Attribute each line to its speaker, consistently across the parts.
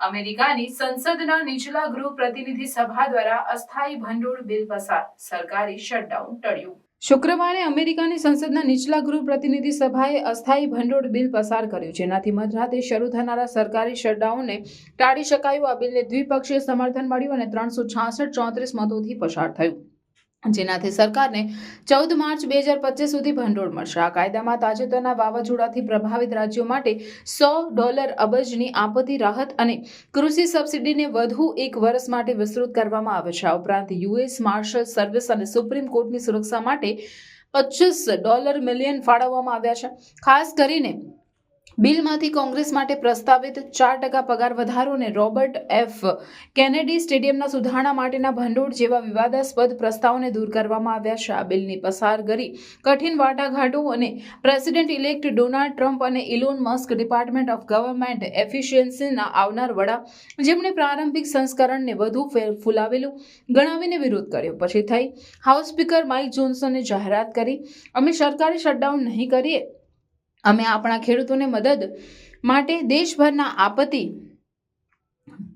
Speaker 1: અમેરિકાની સંસદના નીચલા ગૃહ પ્રતિનિધિ સભા દ્વારા અસ્થાયી ભંડોળ બિલ પસાર, સરકારી શટડાઉન ટળ્યું। શુક્રવારે અમેરિકાની સંસદના નીચલા ગૃહ પ્રતિનિધિ સભાએ અસ્થાયી ભંડોળ બિલ પસાર કર્યું, જેનાથી મધરાતે શરૂ થનારા સરકારી શટડાઉનને ટાળી શકાયું। આ બિલને દ્વિપક્ષીય સમર્થન મળ્યું અને 366-34 મતોથી પસાર થયું, જેનાથી સરકારને 14 માર્ચ 2025 સુધી ભંડોળ મળશે। આ કાયદામાં તાજેતરના વાવાઝોડાથી પ્રભાવિત રાજ્યો માટે $100 અબજની આપત્તિ રાહત અને કૃષિ સબસિડીને વધુ 1 વર્ષ માટે વિસ્તૃત કરવામાં આવે છે। આ ઉપરાંત યુએસ માર્શલ સર્વિસ અને સુપ્રીમ કોર્ટની સુરક્ષા માટે $25 મિલિયન ફાળવવામાં આવ્યા છે। ખાસ કરીને બિલમાંથી કોંગ્રેસ માટે પ્રસ્તાવિત 4% પગાર વધારો અને રોબર્ટ એફ કેનેડી સ્ટેડિયમના સુધારણા માટેના ભંડોળ જેવા વિવાદાસ્પદ પ્રસ્તાવોને દૂર કરવામાં આવ્યા છે। આ બિલની પસાર કરી કઠિન વાટાઘાટો અને પ્રેસિડેન્ટ ઇલેક્ટ ડોનાલ્ડ ટ્રમ્પ અને Elon Musk department of government એફિશિયન્સીના આવનાર વડા, જેમણે પ્રારંભિક સંસ્કરણને વધુ ફૂલાવેલું ગણાવીને વિરોધ કર્યો, પછી થઈ હાઉસ સ્પીકર માઇક જોન્સને જાહેરાત કરી, અમે સરકારી શટડાઉન નહીં કરીએ, અમે આપણા ખેડૂતોને મદદ માટે, દેશભરના આપત્તિ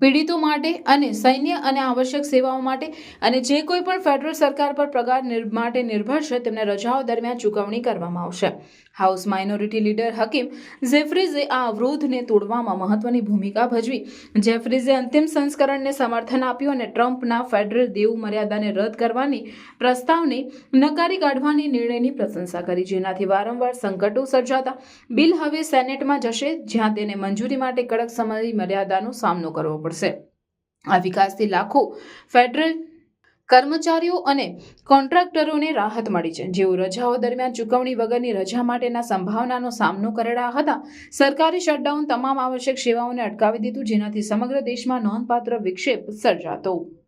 Speaker 1: પીડિતો માટે અને સૈન્ય અને આવશ્યક સેવાઓ માટે અને જે કોઈ પણ ફેડરલ સરકાર પર પગાર માટે નિર્ભર છે તેમને રજાઓ દરમિયાન ચૂકવણી કરવામાં આવશે। હાઉસ માઇનોરિટી લીડર હકીમ જેફરીઝે આ અવરોધને તોડવામાં મહત્વની ભૂમિકા ભજવી। જેફરીઝે અંતિમ સંસ્કરણને સમર્થન આપ્યું અને ટ્રમ્પના ફેડરલ દેવું મર્યાદાને રદ કરવાની પ્રસ્તાવને નકારી કાઢવાની નિર્ણયની પ્રશંસા કરી, જેનાથી વારંવાર સંકટો સર્જાતા બિલ હવે સેનેટમાં જશે, જ્યાં તેને મંજૂરી માટે કડક સમય મર્યાદાનો સામનો કરવો પડશે। આ વિકાસથી લાખો ફેડરલ કર્મચારીઓ અને કોન્ટ્રાક્ટરોને રાહત મળી છે, જેઓ રજાઓ દરમિયાન ચૂકવણી વગરની રજા માટેના સંભાવનાનો સામનો કરી રહ્યા હતા। સરકારી શટડાઉન તમામ આવશ્યક સેવાઓને અટકાવી દીધું, જેનાથી સમગ્ર દેશમાં નોંધપાત્ર વિક્ષેપ સર્જાતો।